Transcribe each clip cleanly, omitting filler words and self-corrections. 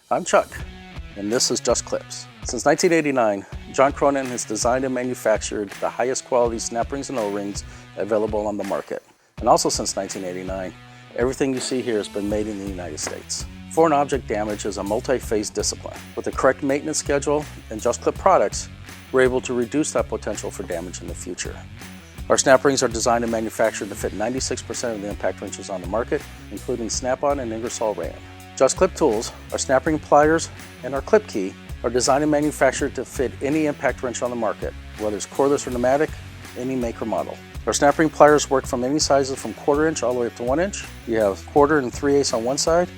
I'm Chuck, and this is Just Clips. Since 1989, John Cronin has designed and manufactured the highest quality snap rings and O-rings available on the market. And also since 1989, everything you see here has been made in the United States. Foreign object damage is a multi-phase discipline. With the correct maintenance schedule and Just Clip products, we're able to reduce that potential for damage in the future. Our snap rings are designed and manufactured to fit 96% of the impact wrenches on the market, including Snap-on and Ingersoll Rand. Just Clip tools, our snap ring pliers, and our clip key are designed and manufactured to fit any impact wrench on the market, whether it's cordless or pneumatic, any make or model. Our snap ring pliers work from any sizes from 1/4 inch all the way up to 1 inch. You have 1/4 and 3/8 on one side.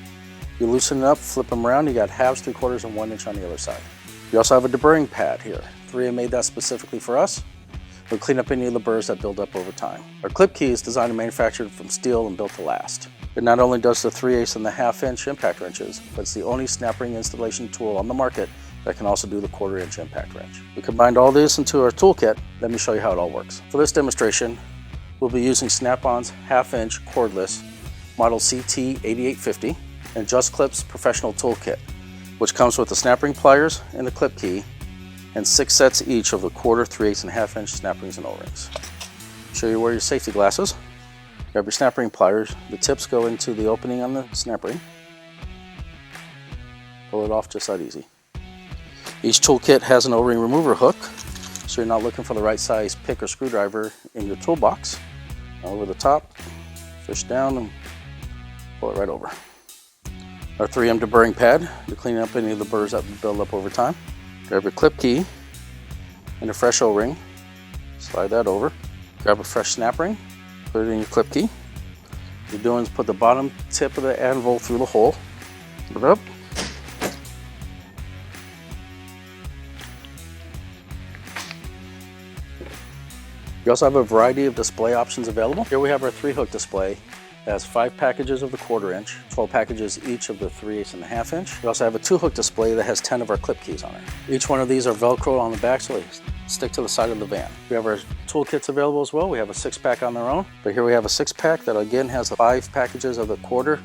You loosen it up, flip them around, you got halves, 3/4, and 1 inch on the other side. You also have a deburring pad here. 3M made that specifically for us. It'll clean up any of the burrs that build up over time. Our clip key is designed and manufactured from steel and built to last. It not only does the 3/8 and the 1/2 inch impact wrenches, but it's the only snap ring installation tool on the market that can also do the 1/4 inch impact wrench. We combined all this into our toolkit. Let me show you how it all works. For this demonstration, we'll be using Snap-on's 1/2 inch cordless model CT8850 and Just Clip's professional toolkit, which comes with the snap ring pliers and the clip key and 6 sets each of the 1/4, 3/8, and 1/2 inch snap rings and O-rings. Show you where your safety glasses. Grab your snap ring pliers. The tips go into the opening on the snap ring. Pull it off just that easy. Each toolkit has an O-ring remover hook, so you're not looking for the right size pick or screwdriver in your toolbox. Over the top, fish down and pull it right over. Our 3M deburring pad to clean up any of the burrs that build up over time. Grab your clip key and a fresh O-ring, slide that over. Grab a fresh snap ring, put it in your clip key. What you're doing is put the bottom tip of the anvil through the hole, put it up. You also have a variety of display options available. Here we have our 3-hook display. It has 5 packages of the 1/4 inch, 12 packages each of the 3/8 and the 1/2 inch. We also have a 2-hook display that has 10 of our clip keys on it. Each one of these are Velcro on the back, so they stick to the side of the van. We have our toolkits available as well. We have a 6-pack on their own, but here we have a 6-pack that again has the 5 packages of the 1/4,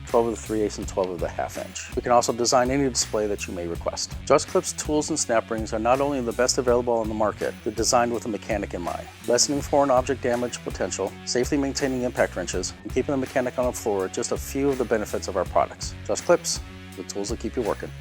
12 of the 3/8, and 12 of the 1/2 inch. We can also design any display that you may request. Just Clip's tools and snap rings are not only the best available on the market, they're designed with a mechanic in mind. Lessening foreign object damage potential, safely maintaining impact wrenches, and keeping the mechanic on the floor are just a few of the benefits of our products. Just Clips, the tools that keep you working.